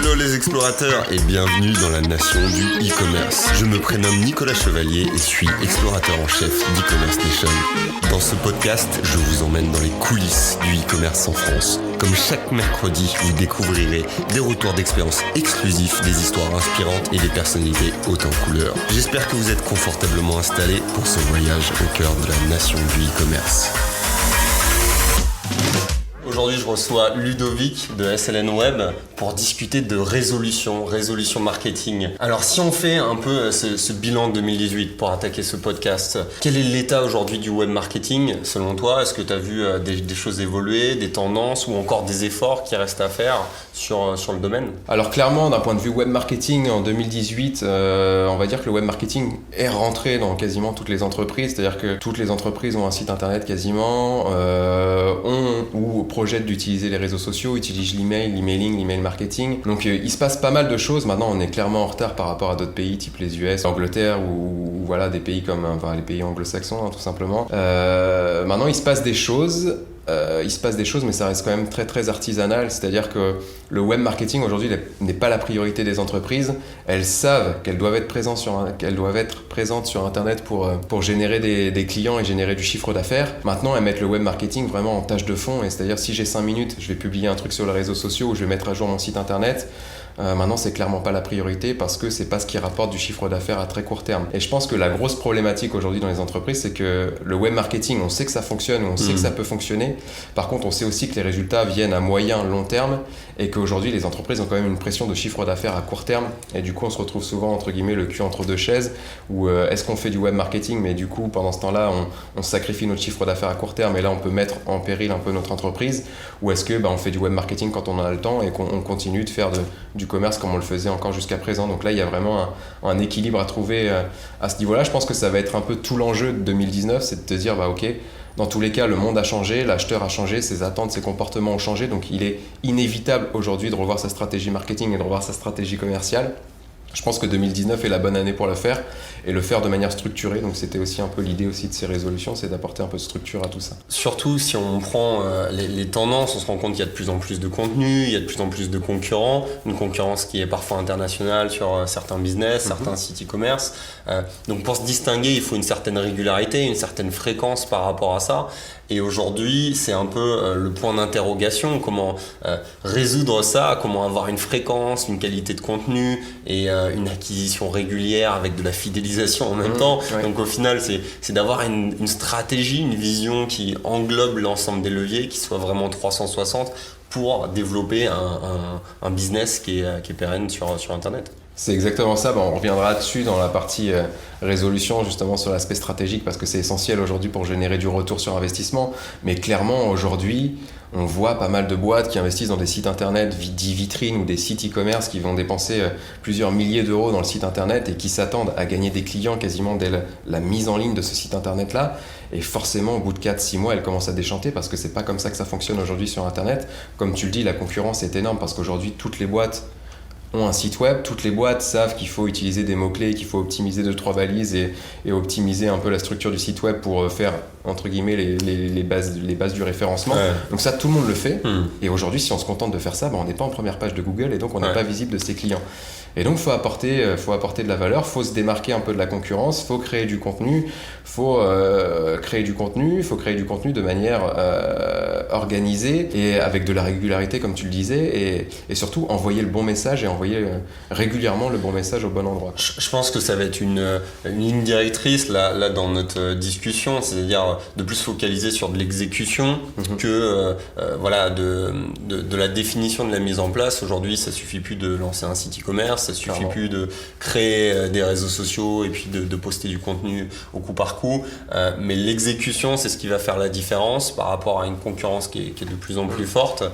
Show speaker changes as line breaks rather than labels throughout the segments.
Hello les explorateurs et bienvenue dans la nation du e-commerce. Je me prénomme Nicolas Chevalier et suis explorateur en chef d'e-commerce nation. Dans ce podcast, je vous emmène dans les coulisses du e-commerce en France. Comme chaque mercredi, vous découvrirez des retours d'expérience exclusifs, des histoires inspirantes et des personnalités hautes en couleur. J'espère que vous êtes confortablement installés pour ce voyage au cœur de la nation du e-commerce. Aujourd'hui, je reçois Ludovic de SLN Web pour discuter de résolution marketing. Alors, si on fait un peu ce bilan 2018 pour attaquer ce podcast, quel est l'état aujourd'hui du web marketing selon toi? Est-ce que tu as vu des choses évoluer, des tendances ou encore des efforts qui restent à faire sur le domaine?
Alors clairement, d'un point de vue web marketing, en 2018, on va dire que le web marketing est rentré dans quasiment toutes les entreprises. C'est-à-dire que toutes les entreprises ont un site internet quasiment, ont ou projettent d'utiliser les réseaux sociaux, utilisent l'emailing, l'email marketing. Donc il se passe pas mal de choses. Maintenant, on est clairement en retard par rapport à d'autres pays, type les US, l'Angleterre ou voilà, des pays comme les pays anglo-saxons, tout simplement. Maintenant, il se passe des choses. Mais ça reste quand même très très artisanal, c'est-à-dire que le web marketing aujourd'hui n'est pas la priorité des entreprises. Elles savent qu'elles doivent être présentes sur internet pour générer des clients et générer du chiffre d'affaires. Maintenant, elles mettent le web marketing vraiment en tâche de fond, et c'est-à-dire si j'ai 5 minutes, je vais publier un truc sur les réseaux sociaux ou je vais mettre à jour mon site internet. Maintenant, c'est clairement pas la priorité parce que c'est pas ce qui rapporte du chiffre d'affaires à très court terme. Et je pense que la grosse problématique aujourd'hui dans les entreprises, c'est que le web marketing, on sait que ça fonctionne, on sait que ça peut fonctionner. Par contre, on sait aussi que les résultats viennent à moyen, long terme et qu'aujourd'hui, les entreprises ont quand même une pression de chiffre d'affaires à court terme. Et du coup, on se retrouve souvent, entre guillemets, le cul entre deux chaises où est-ce qu'on fait du web marketing, mais du coup, pendant ce temps-là, on sacrifie notre chiffre d'affaires à court terme et là, on peut mettre en péril un peu notre entreprise, ou est-ce que on fait du web marketing quand on en a le temps et qu'on continue de faire du commerce comme on le faisait encore jusqu'à présent. Donc là, il y a vraiment un équilibre à trouver à ce niveau-là. Je pense que ça va être un peu tout l'enjeu de 2019, c'est de te dire, ok, dans tous les cas, le monde a changé, l'acheteur a changé, ses attentes, ses comportements ont changé. Donc il est inévitable aujourd'hui de revoir sa stratégie marketing et de revoir sa stratégie commerciale. Je pense que 2019 est la bonne année pour le faire et le faire de manière structurée. Donc c'était aussi un peu l'idée aussi de ces résolutions, c'est d'apporter un peu de structure à tout ça.
Surtout si on prend les tendances, on se rend compte qu'il y a de plus en plus de contenu, il y a de plus en plus de concurrents, une concurrence qui est parfois internationale sur certains business, certains sites e-commerce. Donc pour se distinguer, il faut une certaine régularité, une certaine fréquence par rapport à ça. Et aujourd'hui, c'est un peu le point d'interrogation, comment résoudre ça, comment avoir une fréquence, une qualité de contenu et une acquisition régulière avec de la fidélisation en même temps. Ouais. Donc au final, c'est d'avoir une stratégie, une vision qui englobe l'ensemble des leviers, qui soit vraiment 360 pour développer un business qui est pérenne sur Internet.
C'est exactement ça. On reviendra dessus dans la partie résolution, justement sur l'aspect stratégique, parce que c'est essentiel aujourd'hui pour générer du retour sur investissement. Mais clairement, aujourd'hui, on voit pas mal de boîtes qui investissent dans des sites internet dits vitrines ou des sites e-commerce qui vont dépenser plusieurs milliers d'euros dans le site internet et qui s'attendent à gagner des clients quasiment dès la mise en ligne de ce site internet-là. Et forcément, au bout de 4-6 mois, elles commencent à déchanter parce que c'est pas comme ça que ça fonctionne aujourd'hui sur internet. Comme tu le dis, la concurrence est énorme parce qu'aujourd'hui, toutes les boîtes ont un site web, toutes les boîtes savent qu'il faut utiliser des mots-clés, qu'il faut optimiser 2-3 balises et optimiser un peu la structure du site web pour faire, entre guillemets, les bases du référencement. Ouais. Donc ça, tout le monde le fait. Et aujourd'hui, si on se contente de faire ça, on n'est pas en première page de Google et donc on n'est pas visible de ses clients. Et donc, faut apporter de la valeur, faut se démarquer un peu de la concurrence, faut créer du contenu, faut créer du contenu de manière organisée et avec de la régularité, comme tu le disais, et surtout envoyer le bon message et envoyer régulièrement le bon message au bon endroit.
Je pense que ça va être une ligne directrice là dans notre discussion, c'est-à-dire de plus focaliser sur de l'exécution que de la définition de la mise en place. Aujourd'hui, ça suffit plus de lancer un site e-commerce. Ça suffit plus de créer des réseaux sociaux et puis de poster du contenu au coup par coup. Mais l'exécution, c'est ce qui va faire la différence par rapport à une concurrence qui est de plus en plus forte.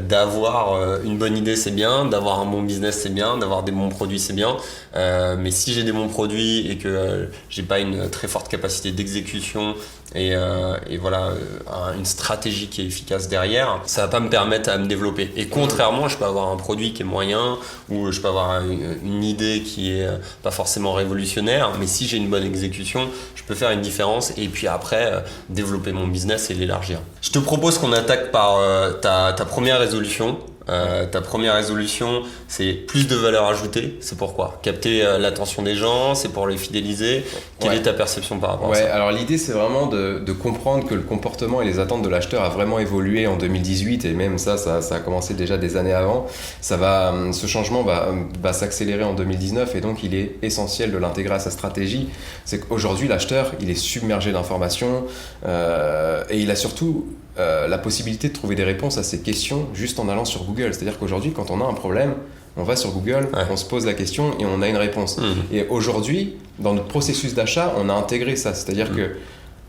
D'avoir une bonne idée, c'est bien. D'avoir un bon business, c'est bien. D'avoir des bons produits, c'est bien. Mais si j'ai des bons produits et que j'ai pas une très forte capacité d'exécution et une stratégie qui est efficace derrière, ça va pas me permettre à me développer. Et contrairement, je peux avoir un produit qui est moyen ou je peux avoir une idée qui est pas forcément révolutionnaire, mais si j'ai une bonne exécution, je peux faire une différence et puis après développer mon business et l'élargir. Je te propose qu'on attaque par ta première résolution. Ta première résolution, c'est plus de valeur ajoutée. C'est pourquoi capter l'attention des gens, c'est pour les fidéliser. Quelle est ta perception par rapport à ça?
Alors l'idée, c'est vraiment de comprendre que le comportement et les attentes de l'acheteur a vraiment évolué en 2018, et même ça a commencé déjà des années avant. Ce changement va s'accélérer en 2019, et donc il est essentiel de l'intégrer à sa stratégie. C'est qu'aujourd'hui, l'acheteur, il est submergé d'informations, et il a surtout la possibilité de trouver des réponses à ces questions juste en allant sur Google. C'est-à-dire qu'aujourd'hui, quand on a un problème, on va sur Google, on se pose la question et on a une réponse. Et aujourd'hui, dans notre processus d'achat, on a intégré ça. C'est-à-dire que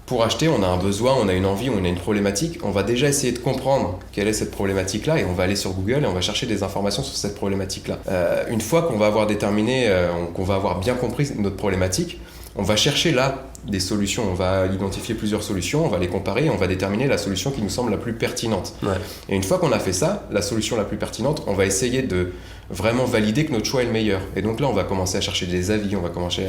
pour acheter, on a un besoin, on a une envie, on a une problématique. On va déjà essayer de comprendre quelle est cette problématique-là, et on va aller sur Google et on va chercher des informations sur cette problématique-là. Une fois qu'on va avoir déterminé, qu'on va avoir bien compris notre problématique, on va chercher là des solutions, on va identifier plusieurs solutions, on va les comparer et on va déterminer la solution qui nous semble la plus pertinente. Et une fois qu'on a fait ça, la solution la plus pertinente, on va essayer de vraiment valider que notre choix est le meilleur. Et donc là, on va commencer à chercher des avis, on va commencer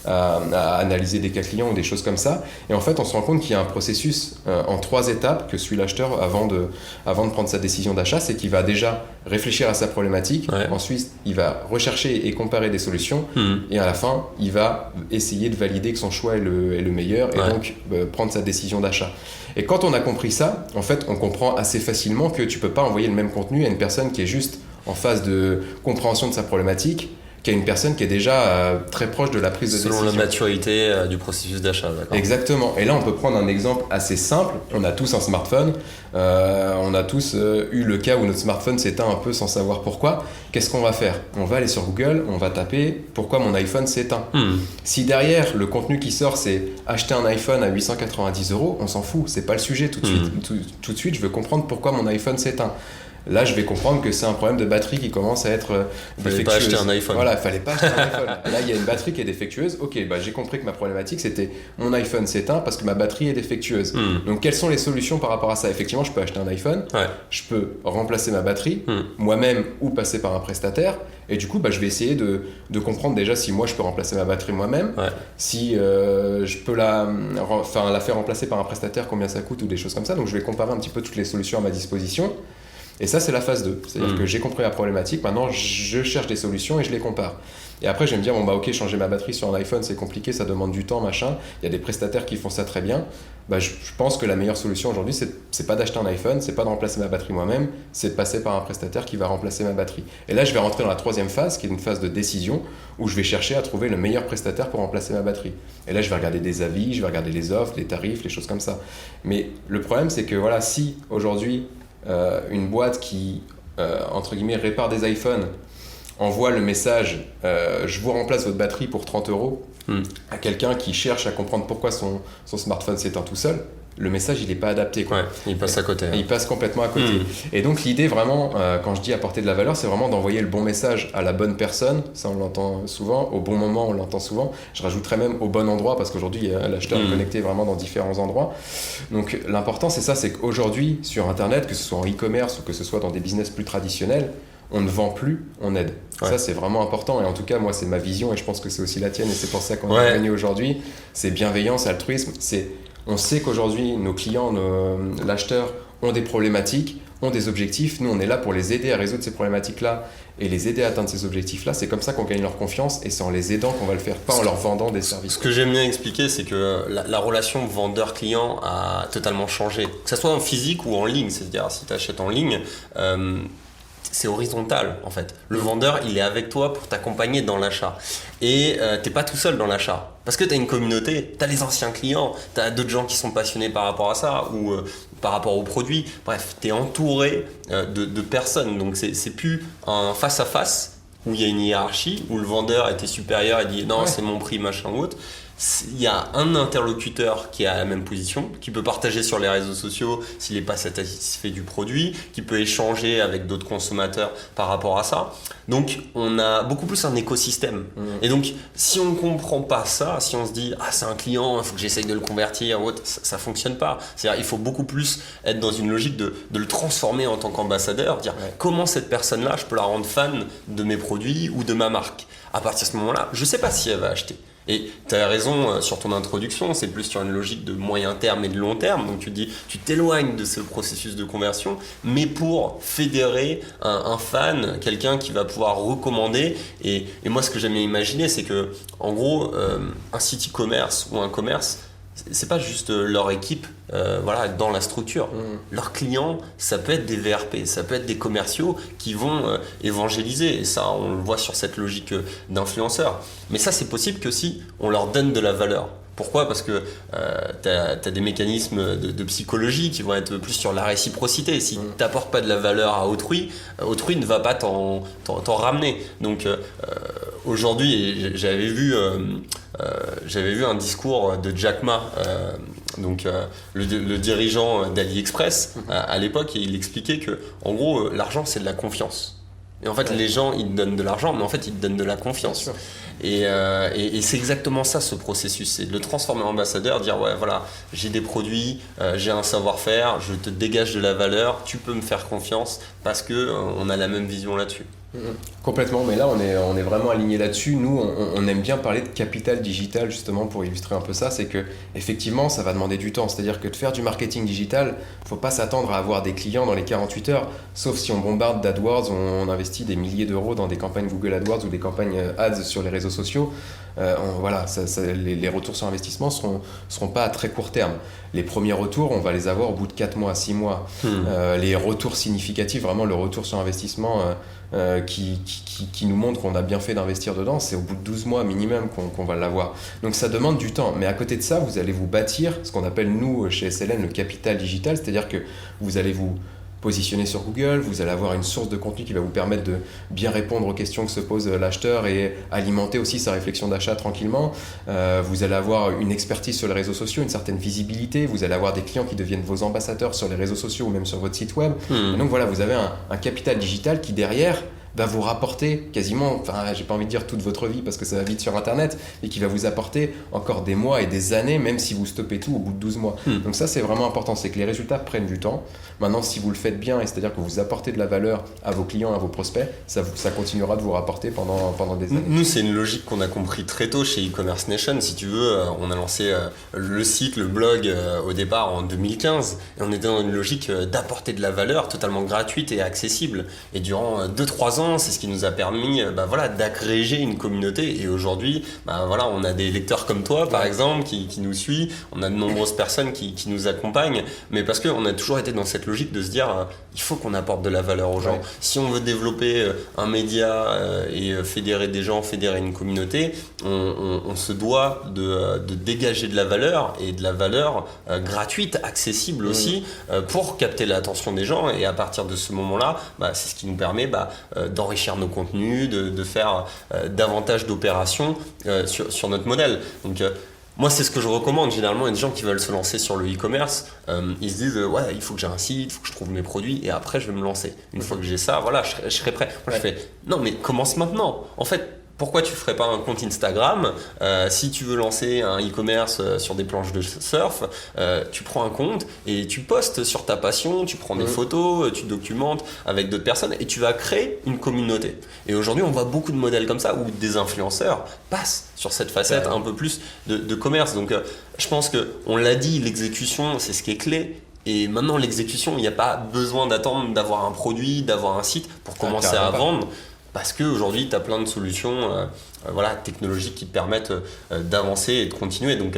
à analyser des cas clients ou des choses comme ça. Et en fait, on se rend compte qu'il y a un processus en 3 étapes que suit l'acheteur avant de prendre sa décision d'achat. C'est qu'il va déjà réfléchir à sa problématique, ensuite il va rechercher et comparer des solutions, et à la fin, il va essayer de valider que son choix est le meilleur, et donc prendre sa décision d'achat. Et quand on a compris ça, en fait, on comprend assez facilement que tu peux pas envoyer le même contenu à une personne qui est juste en phase de compréhension de sa problématique qu'à une personne qui est déjà très proche de la prise de décision.
Selon la maturité du processus d'achat, d'accord.
Exactement. Et là, on peut prendre un exemple assez simple. On a tous un smartphone. On a tous eu le cas où notre smartphone s'éteint un peu sans savoir pourquoi. Qu'est-ce qu'on va faire? On va aller sur Google, on va taper « Pourquoi mon iPhone s'éteint ?» Si derrière, le contenu qui sort, c'est « Acheter un iPhone à 890 €, on s'en fout. C'est pas le sujet tout de suite. Tout de suite, je veux comprendre pourquoi mon iPhone s'éteint. Là, je vais comprendre que c'est un problème de batterie qui commence à être défectueuse.
Fallait pas acheter un iPhone.
Voilà, fallait pas acheter un iPhone. Là, il y a une batterie qui est défectueuse. Ok, j'ai compris que ma problématique, c'était mon iPhone s'éteint parce que ma batterie est défectueuse. Donc, quelles sont les solutions par rapport à ça? Effectivement, je peux acheter un iPhone, je peux remplacer ma batterie moi-même ou passer par un prestataire. Et du coup, je vais essayer de comprendre déjà si moi, je peux remplacer ma batterie moi-même, si je peux la faire remplacer par un prestataire, combien ça coûte ou des choses comme ça. Donc, je vais comparer un petit peu toutes les solutions à ma disposition. Et ça, c'est la phase 2. C'est-à-dire que j'ai compris la problématique, maintenant je cherche des solutions et je les compare. Et après, je vais me dire, ok, changer ma batterie sur un iPhone, c'est compliqué, ça demande du temps, machin. Il y a des prestataires qui font ça très bien. Je pense que la meilleure solution aujourd'hui, c'est pas d'acheter un iPhone, c'est pas de remplacer ma batterie moi-même, c'est de passer par un prestataire qui va remplacer ma batterie. Et là, je vais rentrer dans la 3e phase, qui est une phase de décision, où je vais chercher à trouver le meilleur prestataire pour remplacer ma batterie. Et là, je vais regarder des avis, je vais regarder les offres, les tarifs, les choses comme ça. Mais le problème, c'est que voilà, si aujourd'hui, une boîte qui, entre guillemets, répare des iPhones envoie le message je vous remplace votre batterie pour 30 € à quelqu'un qui cherche à comprendre pourquoi son smartphone s'éteint tout seul, le message il n'est pas adapté, quoi.
Il passe à côté.
Il passe complètement à côté. Et donc l'idée vraiment, quand je dis apporter de la valeur, c'est vraiment d'envoyer le bon message à la bonne personne. Ça on l'entend souvent, au bon moment on l'entend souvent. Je rajouterais même au bon endroit, parce qu'aujourd'hui l'acheteur est connecté vraiment dans différents endroits. Donc l'important c'est ça, c'est qu'aujourd'hui sur internet, que ce soit en e-commerce ou que ce soit dans des business plus traditionnels, on ne vend plus, on aide. Ça, c'est vraiment important. Et en tout cas, moi, c'est ma vision et je pense que c'est aussi la tienne. Et c'est pour ça qu'on est réunis aujourd'hui. C'est bienveillance, altruisme. On sait qu'aujourd'hui, nos clients, l'acheteur, ont des problématiques, ont des objectifs. Nous, on est là pour les aider à résoudre ces problématiques-là et les aider à atteindre ces objectifs-là. C'est comme ça qu'on gagne leur confiance et c'est en les aidant qu'on va le faire, pas en leur vendant des services.
Ce que j'aime bien expliquer, c'est que la relation vendeur-client a totalement changé. Que ce soit en physique ou en ligne. C'est-à-dire, si tu achètes en ligne... c'est horizontal en fait. Le vendeur, il est avec toi pour t'accompagner dans l'achat. Et t'es pas tout seul dans l'achat. Parce que t'as une communauté, t'as les anciens clients, t'as d'autres gens qui sont passionnés par rapport à ça ou par rapport aux produits. Bref, t'es entouré de personnes. Donc c'est plus un face-à-face où il y a une hiérarchie, où le vendeur était supérieur et dit non, c'est mon prix, machin ou autre. Il y a un interlocuteur qui est à la même position, qui peut partager sur les réseaux sociaux s'il n'est pas satisfait du produit, qui peut échanger avec d'autres consommateurs par rapport à ça. Donc, on a beaucoup plus un écosystème. Et donc, si on ne comprend pas ça, si on se dit « Ah, c'est un client, il faut que j'essaye de le convertir », ça ne fonctionne pas. C'est-à-dire il faut beaucoup plus être dans une logique de le transformer en tant qu'ambassadeur, dire comment cette personne-là, je peux la rendre fan de mes produits ou de ma marque. À partir de ce moment-là, je ne sais pas si elle va acheter. Et tu as raison sur ton introduction, c'est plus sur une logique de moyen terme et de long terme. Donc tu dis, tu t'éloignes de ce processus de conversion, mais pour fédérer un fan, quelqu'un qui va pouvoir recommander. Et moi, ce que j'aime imaginer, c'est que, en gros, un site e-commerce ou un commerce, c'est pas juste leur équipe voilà, dans la structure. Leurs clients, ça peut être des VRP, ça peut être des commerciaux qui vont évangéliser. Et ça, on le voit sur cette logique d'influenceur. Mais ça, c'est possible que si on leur donne de la valeur. Pourquoi ? Parce que tu as des mécanismes de psychologie qui vont être plus sur la réciprocité. Si tu n'apportes pas de la valeur à autrui, autrui ne va pas t'en ramener. Donc aujourd'hui, j'avais vu un discours de Jack Ma, le dirigeant d'AliExpress à l'époque, et il expliquait que en gros, l'argent, c'est de la confiance. Et en fait, les gens, ils te donnent de l'argent, mais en fait, ils te donnent de la confiance. Et c'est exactement ça, ce processus. C'est de le transformer en ambassadeur, dire ouais, voilà, j'ai des produits, j'ai un savoir-faire, je te dégage de la valeur, tu peux me faire confiance parce qu'on a la même vision là-dessus.
Complètement, mais là on est vraiment aligné là-dessus. Nous on aime bien parler de capital digital justement pour illustrer un peu ça. C'est que effectivement ça va demander du temps, c'est-à-dire que de faire du marketing digital, faut pas s'attendre à avoir des clients dans les 48 heures, sauf si on bombarde d'AdWords, on investit des milliers d'euros dans des campagnes Google AdWords ou des campagnes Ads sur les réseaux sociaux. Voilà, les retours sur investissement seront pas à très court terme. Les premiers retours, on va les avoir au bout de 4 mois, 6 mois. Les retours significatifs, vraiment le retour sur investissement qui nous montre qu'on a bien fait d'investir dedans, c'est au bout de 12 mois minimum qu'on va l'avoir. Donc ça demande du temps. Mais à côté de ça, vous allez vous bâtir ce qu'on appelle, nous, chez SLN, le capital digital, c'est-à-dire que vous allez vous positionner sur Google, vous allez avoir une source de contenu qui va vous permettre de bien répondre aux questions que se pose l'acheteur et alimenter aussi sa réflexion d'achat tranquillement. Vous allez avoir une expertise sur les réseaux sociaux, une certaine visibilité, vous allez avoir des clients qui deviennent vos ambassadeurs sur les réseaux sociaux ou même sur votre site web. Et donc voilà, vous avez un capital digital qui derrière va vous rapporter quasiment, enfin j'ai pas envie de dire toute votre vie parce que ça va vite sur internet, mais qui va vous apporter encore des mois et des années, même si vous stoppez tout au bout de 12 mois. Donc ça c'est vraiment important, c'est que les résultats prennent du temps. Maintenant si vous le faites bien, et c'est-à-dire que vous apportez de la valeur à vos clients, à vos prospects, ça continuera de vous rapporter pendant des années.
Nous c'est une logique qu'on a compris très tôt chez e-commerce nation, si tu veux. On a lancé le site, le blog au départ en 2015, et on était dans une logique d'apporter de la valeur totalement gratuite et accessible. Et durant 2-3 ans, c'est ce qui nous a permis d'agréger une communauté. Et aujourd'hui, on a des lecteurs comme toi, par exemple, qui nous suivent. On a de nombreuses personnes qui nous accompagnent. Mais parce qu'on a toujours été dans cette logique de se dire il faut qu'on apporte de la valeur aux gens. Si on veut développer un média et fédérer des gens, fédérer une communauté, on se doit de dégager de la valeur, et de la valeur gratuite, accessible aussi, pour capter l'attention des gens. Et à partir de ce moment-là, c'est ce qui nous permet d'enrichir nos contenus, de faire davantage d'opérations sur notre modèle. Donc moi c'est ce que je recommande généralement. Il y a des gens qui veulent se lancer sur le e-commerce, ils se disent il faut que j'ai un site, il faut que je trouve mes produits et après je vais me lancer. Une fois que j'ai ça, voilà, je serai prêt. Moi je fais non mais commence maintenant. En fait, pourquoi tu ne ferais pas un compte Instagram si tu veux lancer un e-commerce sur des planches de surf, tu prends un compte et tu postes sur ta passion, tu prends des photos, tu documentes avec d'autres personnes et tu vas créer une communauté. Et aujourd'hui, on voit beaucoup de modèles comme ça où des influenceurs passent sur cette facette un peu plus de commerce. Donc je pense qu'on l'a dit, l'exécution, c'est ce qui est clé. Et maintenant, l'exécution, il n'y a pas besoin d'attendre d'avoir un produit, d'avoir un site pour commencer à vendre. Parce qu'aujourd'hui, tu as plein de solutions technologiques qui te permettent d'avancer et de continuer. Donc,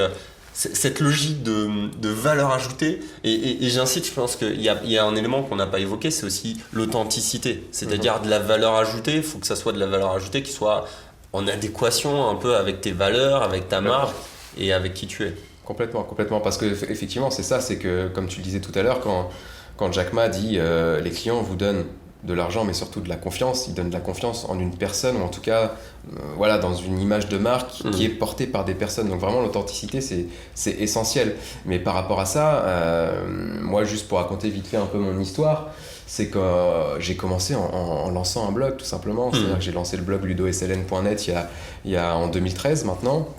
cette logique de valeur ajoutée, et j'incite, je pense qu'il y a un élément qu'on n'a pas évoqué, c'est aussi l'authenticité. C'est-à-dire de la valeur ajoutée, il faut que ça soit de la valeur ajoutée qui soit en adéquation un peu avec tes valeurs, avec ta marque et avec qui tu es.
Complètement, parce que effectivement, c'est ça, c'est que, comme tu le disais tout à l'heure, quand Jack Ma dit les clients vous donnent de l'argent, mais surtout de la confiance. Il donne de la confiance en une personne, ou en tout cas dans une image de marque qui est portée par des personnes. Donc vraiment, l'authenticité, c'est essentiel. Mais par rapport à ça, moi, juste pour raconter vite fait un peu mon histoire, c'est que j'ai commencé en lançant un blog, tout simplement. C'est-à-dire que j'ai lancé le blog ludosln.net il y a en 2013 maintenant.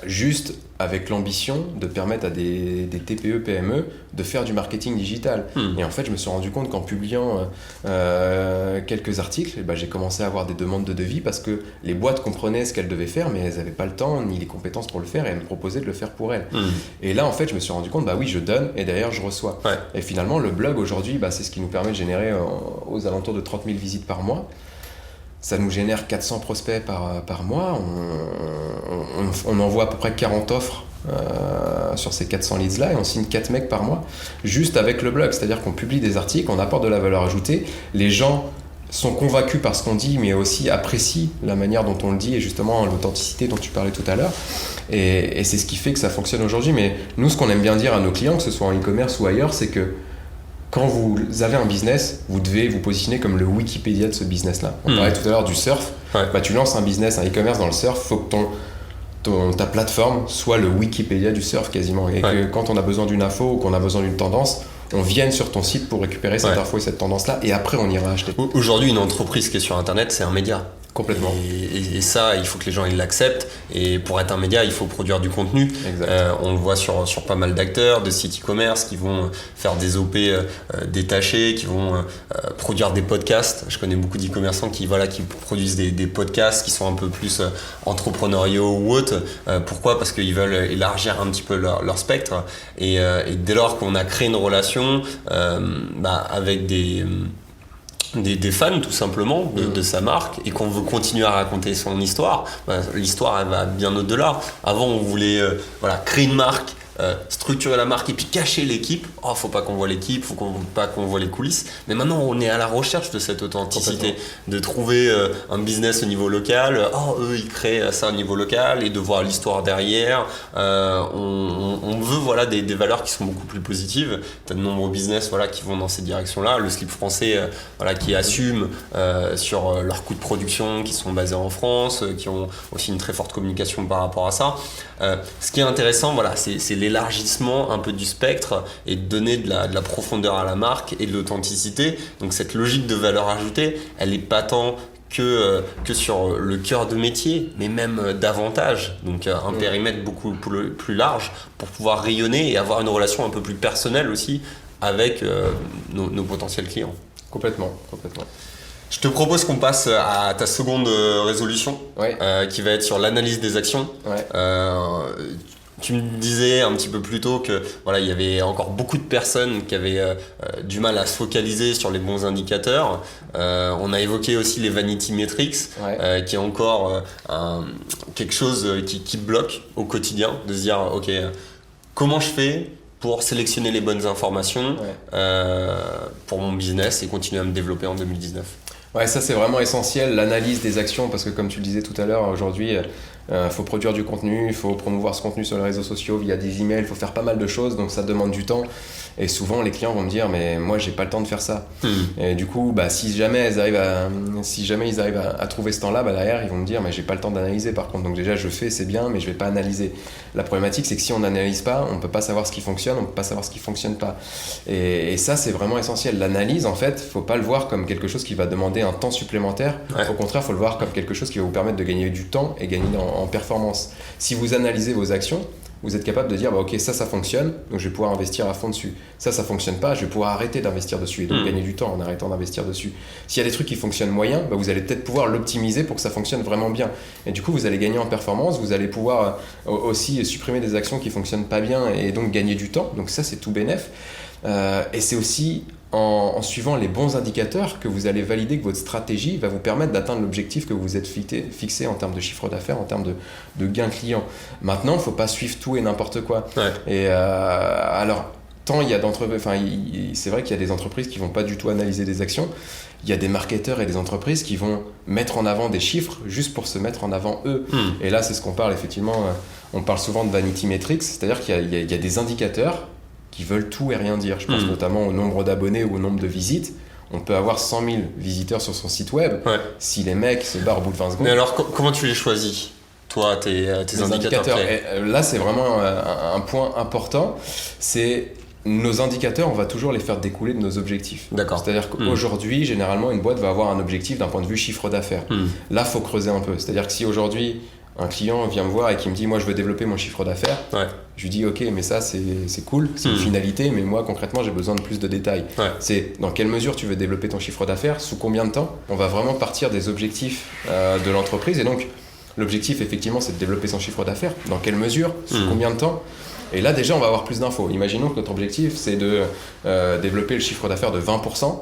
juste avec l'ambition de permettre à des TPE, PME de faire du marketing digital. Et en fait, je me suis rendu compte qu'en publiant quelques articles, j'ai commencé à avoir des demandes de devis parce que les boîtes comprenaient ce qu'elles devaient faire, mais elles n'avaient pas le temps ni les compétences pour le faire et elles me proposaient de le faire pour elles. Et là, en fait, je me suis rendu compte, oui, je donne et derrière, je reçois.
Ouais.
Et finalement, le blog, aujourd'hui, c'est ce qui nous permet de générer aux alentours de 30 000 visites par mois. Ça nous génère 400 prospects par mois. On envoie à peu près 40 offres sur ces 400 leads-là et on signe 4 mecs par mois juste avec le blog. C'est-à-dire qu'on publie des articles, on apporte de la valeur ajoutée. Les gens sont convaincus par ce qu'on dit, mais aussi apprécient la manière dont on le dit et justement l'authenticité dont tu parlais tout à l'heure. Et c'est ce qui fait que ça fonctionne aujourd'hui. Mais nous, ce qu'on aime bien dire à nos clients, que ce soit en e-commerce ou ailleurs, c'est que quand vous avez un business, vous devez vous positionner comme le Wikipédia de ce business-là. On parlait tout à l'heure du surf.
Ouais.
Tu lances un business, un e-commerce dans le surf, il faut que ta plateforme soit le Wikipédia du surf quasiment. Et que quand on a besoin d'une info ou qu'on a besoin d'une tendance, on vienne sur ton site pour récupérer cette info et cette tendance-là. Et après, on ira acheter.
Aujourd'hui, une entreprise qui est sur Internet, c'est un média.
Complètement.
Et ça, il faut que les gens ils l'acceptent. Et pour être un média, il faut produire du contenu. On le voit sur pas mal d'acteurs, de sites e-commerce qui vont faire des OP détachés, qui vont produire des podcasts. Je connais beaucoup d'e-commerçants qui produisent des podcasts qui sont un peu plus entrepreneuriaux ou autres. Pourquoi ? Parce qu'ils veulent élargir un petit peu leur spectre. Et dès lors qu'on a créé une relation avec des fans tout simplement de sa marque et qu'on veut continuer à raconter son histoire, l'histoire elle va bien au-delà. Avant on voulait créer une marque, structurer la marque et puis cacher l'équipe. Faut pas qu'on voit l'équipe, pas qu'on voit les coulisses. Mais maintenant on est à la recherche de cette authenticité, de trouver un business au niveau local. Eux ils créent ça au niveau local et de voir l'histoire derrière. On veut des valeurs qui sont beaucoup plus positives. T'as de nombreux business qui vont dans cette direction-là. Le slip français qui assume sur leurs coûts de production, qui sont basés en France, qui ont aussi une très forte communication par rapport à ça. Ce qui est intéressant, c'est l'élargissement un peu du spectre et de donner de la profondeur à la marque et de l'authenticité. Donc cette logique de valeur ajoutée, elle n'est pas tant que sur le cœur de métier, mais même davantage. Donc un périmètre beaucoup plus large pour pouvoir rayonner et avoir une relation un peu plus personnelle aussi avec nos potentiels clients.
Complètement.
Je te propose qu'on passe à ta seconde résolution, qui va être sur l'analyse des actions. Tu me disais un petit peu plus tôt que il y avait encore beaucoup de personnes qui avaient du mal à se focaliser sur les bons indicateurs. On a évoqué aussi les vanity metrics, qui est encore quelque chose qui bloque au quotidien, de se dire ok, comment je fais pour sélectionner les bonnes informations pour mon business et continuer à me développer en 2019.
Ça c'est vraiment essentiel, l'analyse des actions, parce que comme tu le disais tout à l'heure, aujourd'hui faut produire du contenu, il faut promouvoir ce contenu sur les réseaux sociaux via des emails, il faut faire pas mal de choses, donc ça demande du temps. Et souvent les clients vont me dire mais moi j'ai pas le temps de faire ça. Et du coup si jamais ils arrivent à trouver ce temps-là, derrière ils vont me dire mais j'ai pas le temps d'analyser par contre. Donc déjà je fais, c'est bien, mais je vais pas analyser. La problématique c'est que si on n'analyse pas, on peut pas savoir ce qui fonctionne, on peut pas savoir ce qui fonctionne pas. Et ça c'est vraiment essentiel. L'analyse en fait, faut pas le voir comme quelque chose qui va demander un temps supplémentaire. Au contraire, faut le voir comme quelque chose qui va vous permettre de gagner du temps et gagner en performance. Si vous analysez vos actions, vous êtes capable de dire ok, ça fonctionne, donc je vais pouvoir investir à fond dessus. Ça fonctionne pas, je vais pouvoir arrêter d'investir dessus et donc gagner du temps en arrêtant d'investir dessus. S'il y a des trucs qui fonctionnent moyen, vous allez peut-être pouvoir l'optimiser pour que ça fonctionne vraiment bien. Et du coup, vous allez gagner en performance, vous allez pouvoir aussi supprimer des actions qui fonctionnent pas bien et donc gagner du temps. Donc ça, c'est tout bénef. Et c'est aussi en suivant les bons indicateurs que vous allez valider que votre stratégie va vous permettre d'atteindre l'objectif que vous êtes fixé en termes de chiffre d'affaires, en termes de gains clients. Maintenant, il ne faut pas suivre tout et n'importe quoi. Et alors, tant il y a d'entreprises, c'est vrai qu'il y a des entreprises qui ne vont pas du tout analyser des actions. Il y a des marketeurs et des entreprises qui vont mettre en avant des chiffres juste pour se mettre en avant eux. Et là, c'est ce qu'on parle effectivement. On parle souvent de vanity metrics, c'est-à-dire qu'il y a des indicateurs qui veulent tout et rien dire. Je pense notamment au nombre d'abonnés ou au nombre de visites. On peut avoir 100 000 visiteurs sur son site web. Si les mecs se barrent au bout de 20 secondes...
Mais alors, comment tu les choisis, toi, tes indicateurs clés ?
Là, c'est vraiment un point important. C'est nos indicateurs, on va toujours les faire découler de nos objectifs.
D'accord.
C'est-à-dire qu'aujourd'hui, généralement, une boîte va avoir un objectif d'un point de vue chiffre d'affaires. Là, il faut creuser un peu. C'est-à-dire que si aujourd'hui, un client vient me voir et qui me dit moi je veux développer mon chiffre d'affaires, je lui dis ok mais ça c'est cool, c'est une finalité, mais moi concrètement j'ai besoin de plus de détails. C'est dans quelle mesure tu veux développer ton chiffre d'affaires, sous combien de temps. On va vraiment partir des objectifs de l'entreprise, et donc l'objectif effectivement c'est de développer son chiffre d'affaires, dans quelle mesure, sous combien de temps. Et là déjà on va avoir plus d'infos. Imaginons que notre objectif c'est de développer le chiffre d'affaires de 20%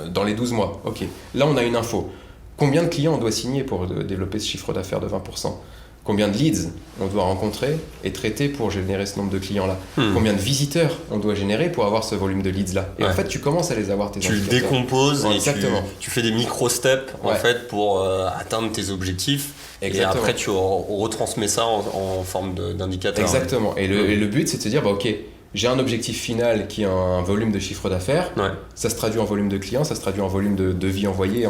dans les 12 mois. Ok, là on a une info. Combien de clients on doit signer pour développer ce chiffre d'affaires de 20%? Combien de leads on doit rencontrer et traiter pour générer ce nombre de clients-là? Combien de visiteurs on doit générer pour avoir ce volume de leads-là? Et en fait, tu commences à les avoir, tes indicateurs.
Tu le décomposes et
exactement.
Tu fais des micro-steps en fait, pour atteindre tes objectifs. Exactement. Et après, tu retransmets ça en forme d'indicateurs.
Exactement. Et le but, c'est de se dire, ok, j'ai un objectif final qui est un volume de chiffre d'affaires, ça se traduit en volume de clients, ça se traduit en volume de devis envoyés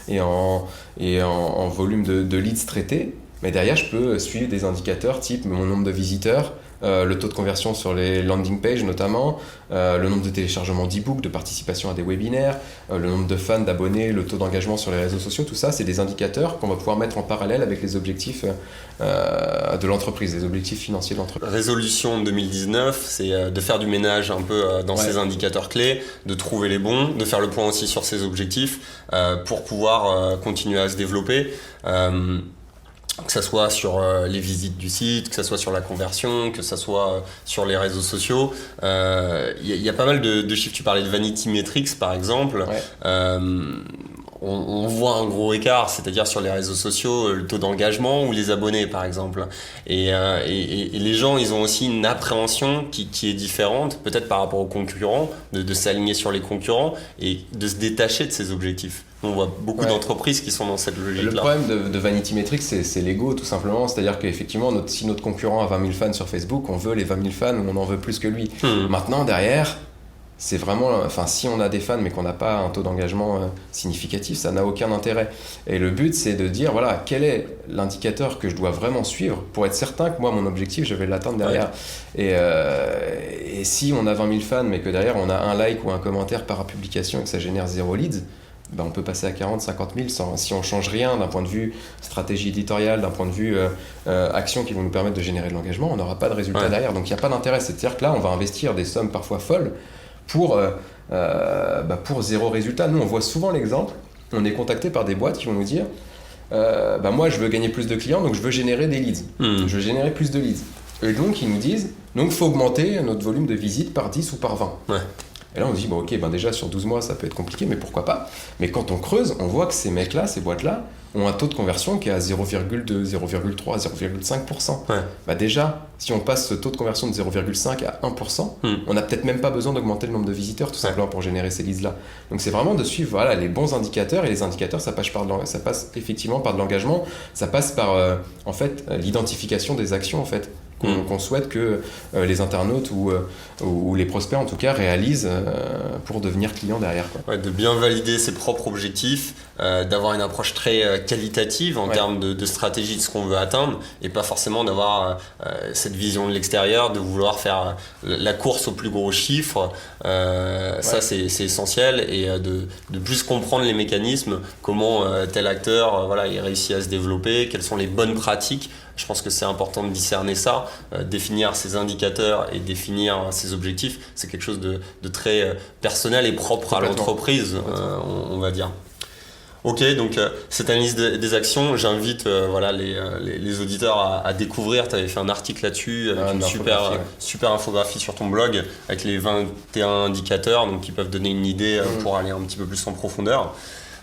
et en volume de leads traités. Mais derrière, je peux suivre des indicateurs type mon nombre de visiteurs, le taux de conversion sur les landing pages notamment, le nombre de téléchargements d'e-books, de participation à des webinaires, le nombre de fans, d'abonnés, le taux d'engagement sur les réseaux sociaux. Tout ça, c'est des indicateurs qu'on va pouvoir mettre en parallèle avec les objectifs de l'entreprise, les objectifs financiers de l'entreprise.
Résolution 2019, c'est de faire du ménage un peu dans ces indicateurs clés, de trouver les bons, de faire le point aussi sur ces objectifs pour pouvoir continuer à se développer. Que ça soit sur les visites du site, que ça soit sur la conversion, que ça soit sur les réseaux sociaux. Y a pas mal de chiffres. Tu parlais de Vanity Metrics par exemple. On voit un gros écart, c'est-à-dire sur les réseaux sociaux, le taux d'engagement ou les abonnés par exemple. Et les gens, ils ont aussi une appréhension qui est différente, peut-être par rapport aux concurrents, de s'aligner sur les concurrents et de se détacher de ces objectifs. On voit beaucoup d'entreprises qui sont dans cette logique-là.
Le problème de Vanity Metrics, c'est l'ego tout simplement. C'est-à-dire qu'effectivement, si notre concurrent a 20 000 fans sur Facebook, on veut les 20 000 fans ou on en veut plus que lui. Maintenant, derrière, c'est vraiment, si on a des fans mais qu'on n'a pas un taux d'engagement significatif, ça n'a aucun intérêt. Et le but, c'est de dire, voilà, quel est l'indicateur que je dois vraiment suivre pour être certain que moi, mon objectif, je vais l'atteindre derrière. Et si on a 20 000 fans mais que derrière, on a un like ou un commentaire par publication et que ça génère 0 leads, on peut passer à 40, 50 000 si on ne change rien d'un point de vue stratégie éditoriale, d'un point de vue action qui vont nous permettre de générer de l'engagement, on n'aura pas de résultat derrière. Donc il n'y a pas d'intérêt. C'est-à-dire que là, on va investir des sommes parfois folles pour 0 résultat. Nous, on voit souvent l'exemple, on est contacté par des boîtes qui vont nous dire moi, je veux gagner plus de clients, donc je veux générer des leads. Je veux générer plus de leads. Et donc, ils nous disent, il faut augmenter notre volume de visites par 10 ou par 20. Et là, on se dit, déjà sur 12 mois, ça peut être compliqué, mais pourquoi pas? Mais quand on creuse, on voit que ces mecs-là, ces boîtes-là, ont un taux de conversion qui est à 0,2, 0,3, 0,5%. Déjà, si on passe ce taux de conversion de 0,5 à 1%, on n'a peut-être même pas besoin d'augmenter le nombre de visiteurs, tout simplement pour générer ces leads-là. Donc c'est vraiment de suivre les bons indicateurs, et les indicateurs, ça passe effectivement par de l'engagement, ça passe par l'identification des actions en fait. Qu'on souhaite que les internautes ou les prospects en tout cas réalisent pour devenir clients derrière.
De bien valider ses propres objectifs, d'avoir une approche très qualitative en termes de stratégie de ce qu'on veut atteindre et pas forcément d'avoir cette vision de l'extérieur, de vouloir faire la course au plus gros chiffre. Ça c'est essentiel, et de plus comprendre les mécanismes, comment tel acteur il réussit à se développer, quelles sont les bonnes pratiques. Je pense que c'est important de discerner ça, définir ses indicateurs et définir ses objectifs. C'est quelque chose de très personnel et propre à l'entreprise, on va dire. Ok, donc cette analyse des actions, j'invite les auditeurs à découvrir. Tu avais fait un article là-dessus avec une super infographie sur ton blog avec les 21 indicateurs donc, qui peuvent donner une idée pour aller un petit peu plus en profondeur.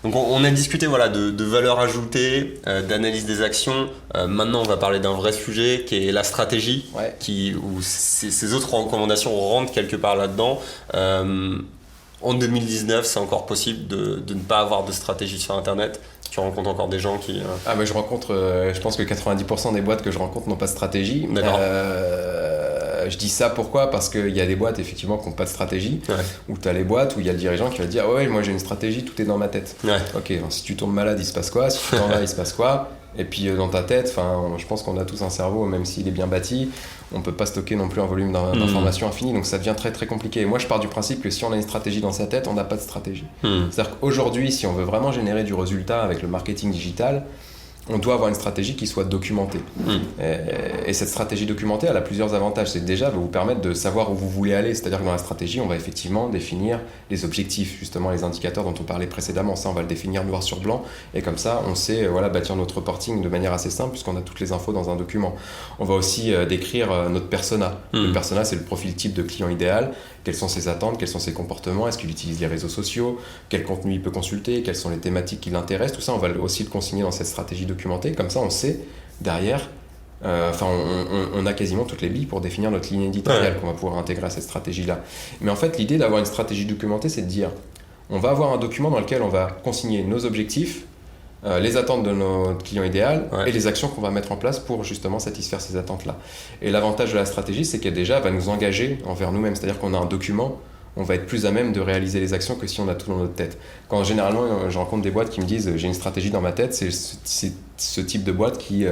Donc on a discuté de valeur ajoutée, d'analyse des actions. Maintenant, on va parler d'un vrai sujet qui est la stratégie, où ces autres recommandations rentrent quelque part là-dedans. En 2019, c'est encore possible de ne pas avoir de stratégie sur Internet. Tu rencontres encore des gens qui...
je rencontre, je pense que 90% des boîtes que je rencontre n'ont pas de stratégie.
D'accord.
Je dis ça pourquoi? Parce qu'il y a des boîtes effectivement qui n'ont pas de stratégie, où tu as les boîtes où il y a le dirigeant qui va te dire moi j'ai une stratégie, tout est dans ma tête. Ok, si tu tombes malade, il se passe quoi? Si tu t'en vas, il se passe quoi? Et puis dans ta tête, je pense qu'on a tous un cerveau, même s'il est bien bâti, on ne peut pas stocker non plus un volume d'informations infini, donc ça devient très très compliqué. Et moi je pars du principe que si on a une stratégie dans sa tête, on n'a pas de stratégie. C'est-à-dire qu'aujourd'hui, si on veut vraiment générer du résultat avec le marketing digital, on doit avoir une stratégie qui soit documentée. Et cette stratégie documentée, elle a plusieurs avantages. C'est déjà va vous permettre de savoir où vous voulez aller. C'est-à-dire que dans la stratégie, on va effectivement définir les objectifs, justement les indicateurs dont on parlait précédemment. Ça, on va le définir noir sur blanc. Et comme ça, on sait bâtir notre reporting de manière assez simple puisqu'on a toutes les infos dans un document. On va aussi décrire notre persona. Le persona, c'est le profil type de client idéal. Quelles sont ses attentes, quels sont ses comportements, est-ce qu'il utilise les réseaux sociaux, quel contenu il peut consulter, quelles sont les thématiques qui l'intéressent. Tout ça, on va aussi le consigner dans cette stratégie documentée. Comme ça, on sait derrière, on a quasiment toutes les billes pour définir notre ligne éditoriale qu'on va pouvoir intégrer à cette stratégie-là. Mais en fait, l'idée d'avoir une stratégie documentée, c'est de dire, on va avoir un document dans lequel on va consigner nos objectifs, les attentes de notre client idéal et les actions qu'on va mettre en place pour justement satisfaire ces attentes-là. Et l'avantage de la stratégie, c'est qu'elle déjà va nous engager envers nous-mêmes. C'est-à-dire qu'on a un document, on va être plus à même de réaliser les actions que si on a tout dans notre tête. Quand généralement, je rencontre des boîtes qui me disent « j'ai une stratégie dans ma tête », c'est ce type de boîte qui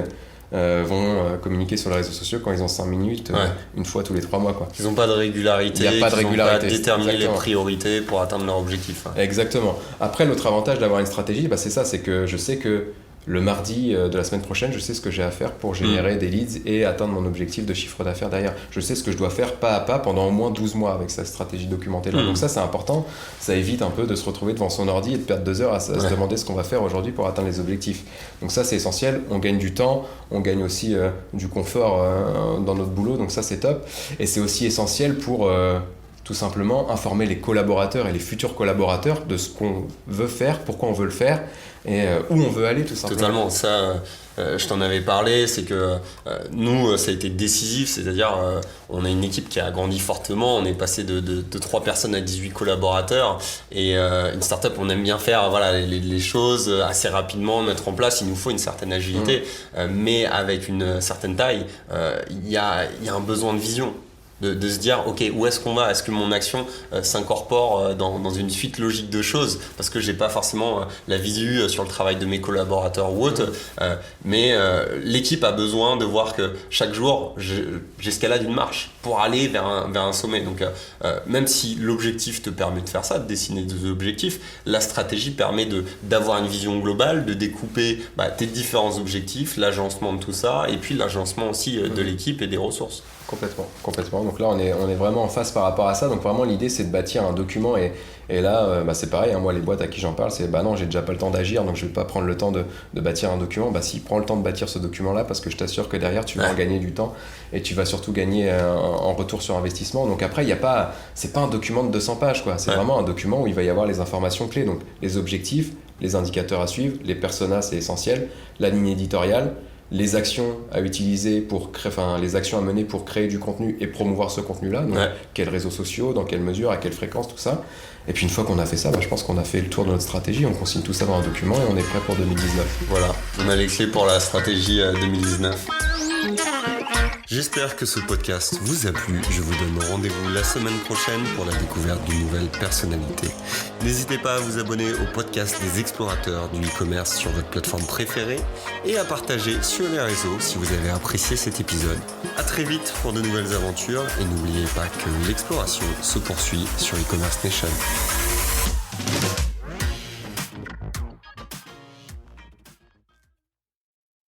vont communiquer sur les réseaux sociaux quand ils ont 5 minutes, une fois tous les 3 mois. Quoi.
Ils n'ont pas de régularité,
il n'y a pas de régularité.
Ils n'ont pas déterminé les priorités pour atteindre leur objectif.
Exactement. Après, l'autre avantage d'avoir une stratégie, c'est ça, c'est que je sais que le mardi de la semaine prochaine, je sais ce que j'ai à faire pour générer des leads et atteindre mon objectif de chiffre d'affaires derrière. Je sais ce que je dois faire pas à pas pendant au moins 12 mois avec cette stratégie documentée là. Donc ça, c'est important. Ça évite un peu de se retrouver devant son ordi et de perdre 2 heures à se demander ce qu'on va faire aujourd'hui pour atteindre les objectifs. Donc ça, c'est essentiel. On gagne du temps, on gagne aussi du confort dans notre boulot. Donc ça, c'est top. Et c'est aussi essentiel pour tout simplement informer les collaborateurs et les futurs collaborateurs de ce qu'on veut faire, pourquoi on veut le faire et où on veut aller tout simplement.
Totalement, ça je t'en avais parlé, c'est que nous ça a été décisif, c'est-à-dire on a une équipe qui a grandi fortement, on est passé de 3 personnes à 18 collaborateurs et une startup on aime bien faire les choses assez rapidement, mettre en place, il nous faut une certaine agilité, mais avec une certaine taille, il y a un besoin de vision. De se dire ok, où est-ce qu'on va, est-ce que mon action s'incorpore dans une suite logique de choses, parce que j'ai pas forcément la visu sur le travail de mes collaborateurs ou autres, mais l'équipe a besoin de voir que chaque jour j'escalade une marche pour aller vers un sommet. Donc même si l'objectif te permet de faire ça, de dessiner des objectifs, la stratégie permet d'avoir une vision globale, de découper tes différents objectifs, l'agencement de tout ça et puis l'agencement aussi de l'équipe et des ressources.
Complètement. Donc là, on est vraiment en face par rapport à ça. Donc vraiment, l'idée, c'est de bâtir un document. Et là, c'est pareil. Moi, les boîtes à qui j'en parle, c'est non, j'ai déjà pas le temps d'agir, donc je vais pas prendre le temps de bâtir un document. Si, prends le temps de bâtir ce document-là, parce que je t'assure que derrière, tu vas en gagner du temps et tu vas surtout gagner en retour sur investissement. Donc après, c'est pas un document de 200 pages, quoi. C'est vraiment un document où il va y avoir les informations clés. Donc les objectifs, les indicateurs à suivre, les personas, c'est essentiel, la ligne éditoriale, les actions à utiliser les actions à mener pour créer du contenu et promouvoir ce contenu-là. Donc, quels réseaux sociaux, dans quelle mesure, à quelle fréquence, tout ça. Et puis une fois qu'on a fait ça, je pense qu'on a fait le tour de notre stratégie. On consigne tout ça dans un document et on est prêt pour 2019.
Voilà, on a les clés pour la stratégie 2019. J'espère que ce podcast vous a plu. Je vous donne rendez-vous la semaine prochaine pour la découverte d'une nouvelle personnalité. N'hésitez pas à vous abonner au podcast des explorateurs du e-commerce sur votre plateforme préférée et à partager sur les réseaux si vous avez apprécié cet épisode. À très vite pour de nouvelles aventures et n'oubliez pas que l'exploration se poursuit sur e-commerce Nation.